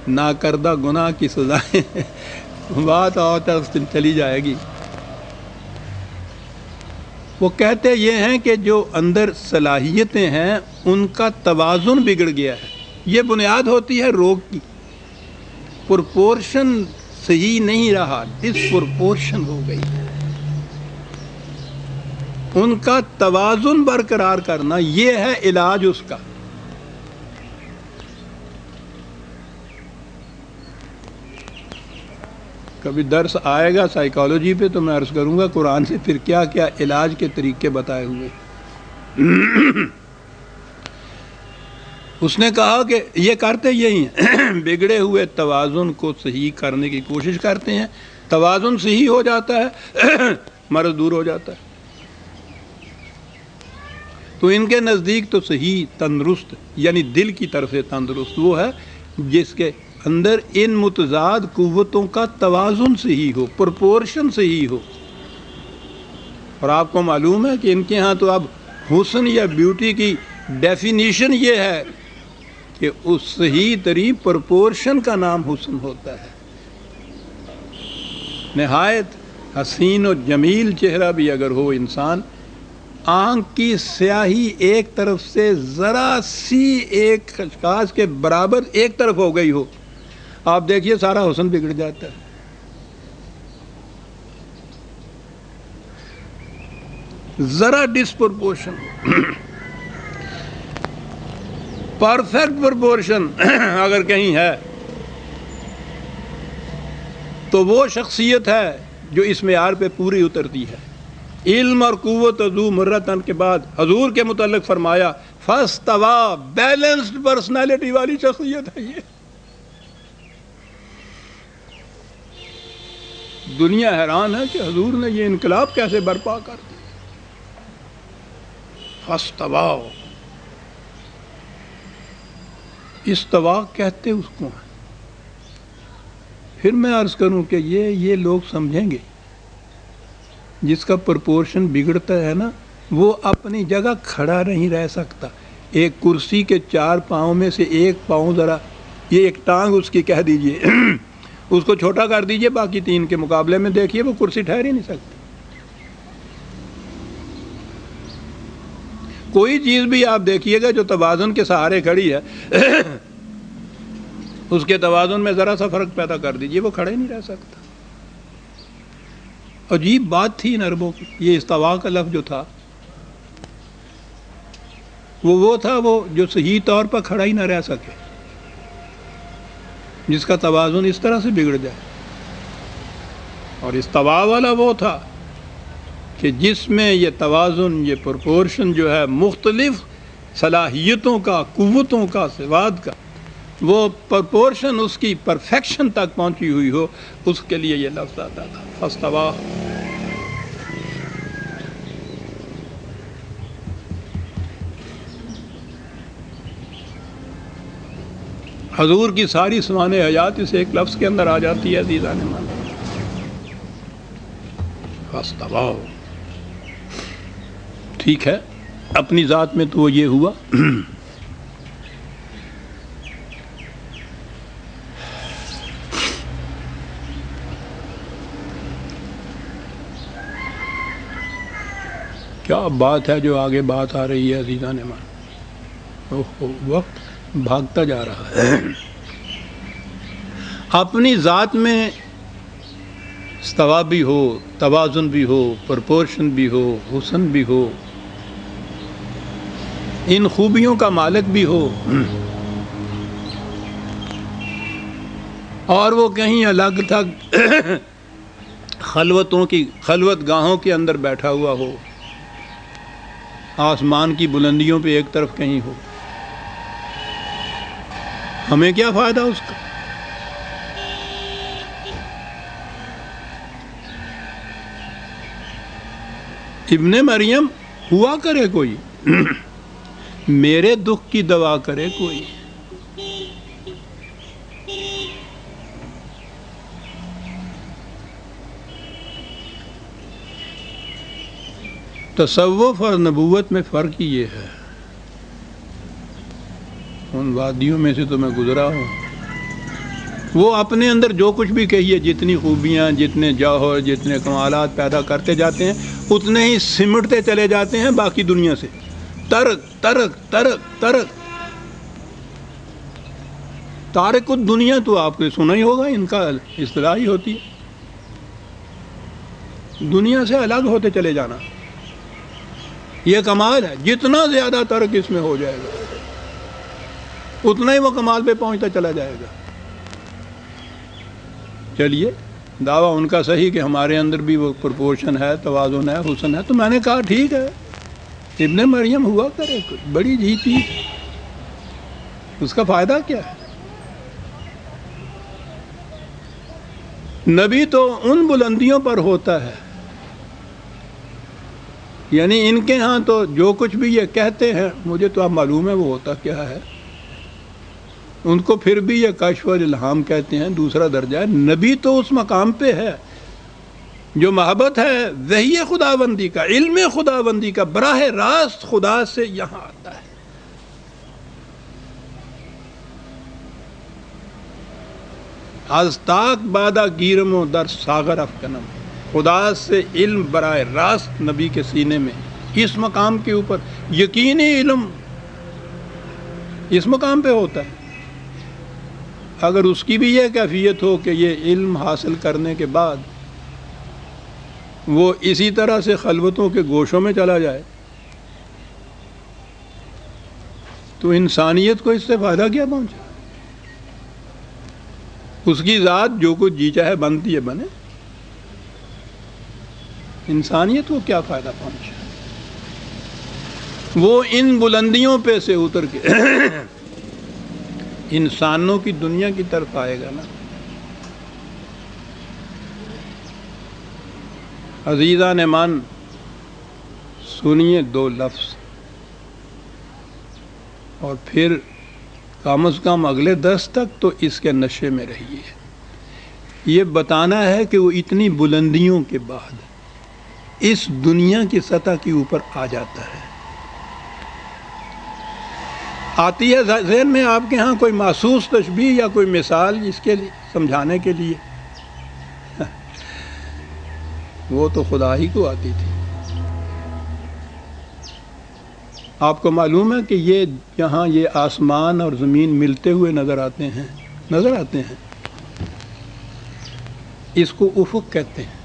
ناکردہ گناہ کی سزائیں بات اور طرف چلی جائے گی۔ وہ کہتے یہ ہیں کہ جو اندر صلاحیتیں ہیں ان کا توازن بگڑ گیا ہے۔ یہ بنیاد ہوتی ہے روگ کی، پرپورشن صحیح نہیں رہا، ڈس پرپورشن ہو گئی ہے۔ ان کا توازن برقرار کرنا یہ ہے علاج اس کا۔ کبھی درس آئے گا سائیکالوجی پہ تو میں عرض کروں گا قرآن سے پھر کیا کیا علاج کے طریقے بتائے ہوئے۔ اس نے کہا کہ یہ کرتے یہی ہیں، بگڑے ہوئے توازن کو صحیح کرنے کی کوشش کرتے ہیں، توازن صحیح ہو جاتا ہے، مرض دور ہو جاتا ہے۔ تو ان کے نزدیک تو صحیح تندرست یعنی دل کی طرف سے تندرست وہ ہے جس کے اندر ان متضاد قوتوں کا توازن صحیح ہو، پرپورشن صحیح ہو۔ اور آپ کو معلوم ہے کہ ان کے ہاں تو اب حسن یا بیوٹی کی ڈیفینیشن یہ ہے کہ اس صحیح ترین پرپورشن کا نام حسن ہوتا ہے۔ نہایت حسین و جمیل چہرہ بھی اگر ہو انسان، آنکھ کی سیاہی ایک طرف سے ذرا سی ایک خشخاش کے برابر ایک طرف ہو گئی ہو، آپ دیکھیے سارا حسن بگڑ جاتا ہے۔ ذرا ڈسپرپورشن، پرفیکٹ پرپورشن اگر کہیں ہے تو وہ شخصیت ہے جو اس معیار پہ پوری اترتی ہے۔ علم اور قوت ذو مرتن کے بعد حضور کے متعلق فرمایا فاستوا، بیلنسڈ پرسنالٹی والی شخصیت ہے یہ۔ دنیا حیران ہے کہ حضور نے یہ انقلاب کیسے برپا کر دیا۔ فاستوا، استوا کہتے اس کو ہیں۔ پھر میں عرض کروں کہ یہ لوگ سمجھیں گے جس کا پرپورشن بگڑتا ہے نا وہ اپنی جگہ کھڑا نہیں رہ سکتا۔ ایک کرسی کے 4 پاؤں میں سے ایک پاؤں ذرا یہ ایک ٹانگ اس کی کہہ دیجئے اس کو چھوٹا کر دیجئے باقی 3 کے مقابلے میں، دیکھیے وہ کرسی ٹھہر ہی نہیں سکتی۔ کوئی چیز بھی آپ دیکھیے گا جو توازن کے سہارے کھڑی ہے اس کے توازن میں ذرا سا فرق پیدا کر دیجئے وہ کھڑا ہی نہیں رہ سکتا۔ عجیب بات تھی ان عربوں کی۔ یہ استوا کا لفظ جو تھا وہ تھا وہ جو صحیح طور پر کھڑا ہی نہ رہ سکے، جس کا توازن اس طرح سے بگڑ جائے۔ اور استوا والا وہ تھا کہ جس میں یہ توازن، یہ پرپورشن جو ہے مختلف صلاحیتوں کا، قوتوں کا، صفات کا، وہ پرپورشن اس کی پرفیکشن تک پہنچی ہوئی ہو، اس کے لیے یہ لفظ آتا تھا فاستوا۔ حضور کی ساری سمان حیات اس ایک لفظ کے اندر آ جاتی ہے عزیزان من۔ فاستوا، ٹھیک ہے، اپنی ذات میں تو یہ ہوا۔ کیا بات ہے جو آگے بات آ رہی ہے عزیزان من، وقت بھاگتا جا رہا ہے۔ اپنی ذات میں استوا بھی ہو، توازن بھی ہو، پرپورشن بھی ہو، حسن بھی ہو، ان خوبیوں کا مالک بھی ہو، اور وہ کہیں الگ تھک خلوت گاہوں کے اندر بیٹھا ہوا ہو، آسمان کی بلندیوں پہ ایک طرف کہیں ہو، ہمیں کیا فائدہ اس کا؟ ابن مریم ہوا کرے کوئی، میرے دکھ کی دوا کرے کوئی۔ تصوف اور نبوت میں فرق ہی یہ ہے۔ ان وادیوں میں سے تو میں گزرا ہوں، وہ اپنے اندر جو کچھ بھی کہیے، جتنی خوبیاں، جتنے جوہر، جتنے کمالات پیدا کرتے جاتے ہیں، اتنے ہی سمٹتے چلے جاتے ہیں باقی دنیا سے. ترک ترک ترک ترک. تارک الدنیا تو آپ نے سنا ہی ہوگا، ان کا اصطلاح ہی ہوتی ہے، دنیا سے الگ ہوتے چلے جانا. یہ کمال ہے. جتنا زیادہ ترک اس میں ہو جائے گا اتنا ہی وہ کمال پہ پہنچتا چلا جائے گا. چلیے، دعویٰ ان کا صحیح کہ ہمارے اندر بھی وہ پرپورشن ہے، توازن ہے، حسن ہے. تو میں نے کہا ٹھیک ہے، ابن مریم ہوا کرے، بڑی جی چیز، اس کا فائدہ کیا ہے؟ نبی تو ان بلندیوں پر ہوتا ہے، یعنی ان کے ہاں تو جو کچھ بھی یہ کہتے ہیں، مجھے تو اب معلوم ہے وہ ہوتا کیا ہے. ان کو پھر بھی یہ کشف اور الہام کہتے ہیں، دوسرا درجہ ہے. نبی تو اس مقام پہ ہے جو محبت ہے وحی خداوندی کا، علم خداوندی کا، براہ راست خدا سے یہاں آتا ہے. از تاک بادہ گیرم و در ساغر افکنم. خدا سے علم براہ راست نبی کے سینے میں، اس مقام کے اوپر یقینی علم اس مقام پہ ہوتا ہے. اگر اس کی بھی یہ کیفیت ہو کہ یہ علم حاصل کرنے کے بعد وہ اسی طرح سے خلوتوں کے گوشوں میں چلا جائے، تو انسانیت کو اس سے فائدہ کیا پہنچا؟ اس کی ذات جو کچھ جی چاہے بنتی ہے بنے، انسانیت کو کیا فائدہ پہنچا؟ وہ ان بلندیوں پہ سے اتر کے انسانوں کی دنیا کی طرف آئے گا نا. عزیزان من، سنیے دو لفظ اور پھر کم از کم اگلے 10 تک تو اس کے نشے میں رہیے. یہ بتانا ہے کہ وہ اتنی بلندیوں کے بعد اس دنیا کی سطح کے اوپر آ جاتا ہے. آتی ہے ذہن میں آپ کے ہاں کوئی محسوس تشبیہ یا کوئی مثال اس کے لیے سمجھانے کے لیے؟ وہ تو خدا ہی کو آتی تھی. آپ کو معلوم ہے کہ یہ یہاں یہ آسمان اور زمین ملتے ہوئے نظر آتے ہیں. اس کو افق کہتے ہیں.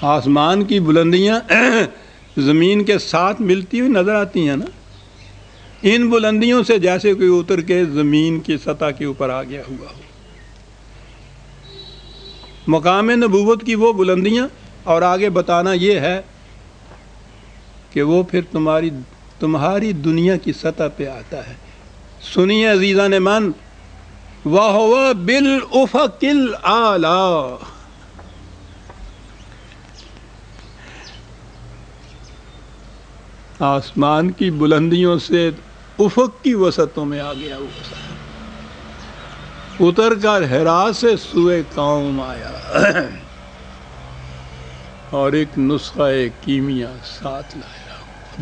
آسمان کی بلندیاں زمین کے ساتھ ملتی ہوئی نظر آتی ہیں نا. ان بلندیوں سے جیسے کوئی اتر کے زمین کی سطح کے اوپر آ گیا ہوا ہو. مقام نبوت کی وہ بلندیاں، اور آگے بتانا یہ ہے کہ وہ پھر تمہاری دنیا کی سطح پہ آتا ہے. سنیے عزیزان من، وَهُوَ بِالْأُفَقِ الْأَعْلَىٰ. آسمان کی بلندیوں سے افق کی وسطوں میں آ گیا وہ، اتر کر حرا سے سوئے قوم آیا اور ایک نسخہ کیمیا ساتھ لایا.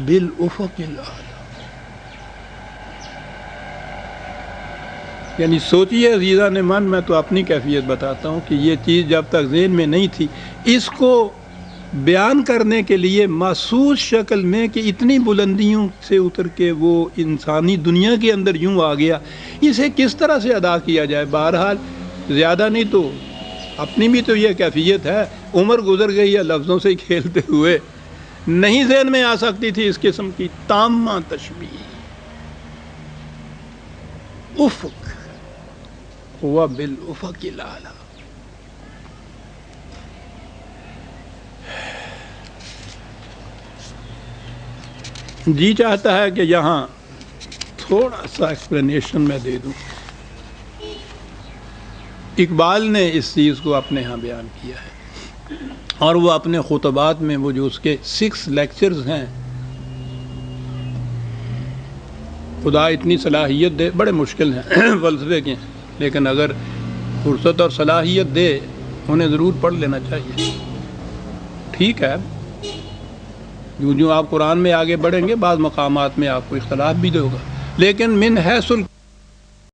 بالافق الاعلی. یعنی سوچئے عزیزان من، میں تو اپنی کیفیت بتاتا ہوں کہ یہ چیز جب تک ذہن میں نہیں تھی، اس کو بیان کرنے کے لیے محسوس شکل میں کہ اتنی بلندیوں سے اتر کے وہ انسانی دنیا کے اندر یوں آ گیا، اسے کس طرح سے ادا کیا جائے. بہرحال زیادہ نہیں تو اپنی بھی تو یہ کیفیت ہے، عمر گزر گئی ہے لفظوں سے کھیلتے ہوئے، نہیں ذہن میں آ سکتی تھی اس قسم کی تامہ تشبیہ. افق ہوا بالافق الاعلی. جی چاہتا ہے کہ یہاں تھوڑا سا ایکسپلینیشن میں دے دوں. اقبال نے اس چیز کو اپنے ہاں بیان کیا ہے، اور وہ اپنے خطبات میں، وہ جو اس کے 6 لیکچرز ہیں، خدا اتنی صلاحیت دے، بڑے مشکل ہیں فلسفے کے، لیکن اگر فرصت اور صلاحیت دے انہیں ضرور پڑھ لینا چاہیے. ٹھیک ہے، جو آپ قرآن میں آگے بڑھیں گے بعض مقامات میں آپ کو اختلاف بھی ہوگا، لیکن من حیث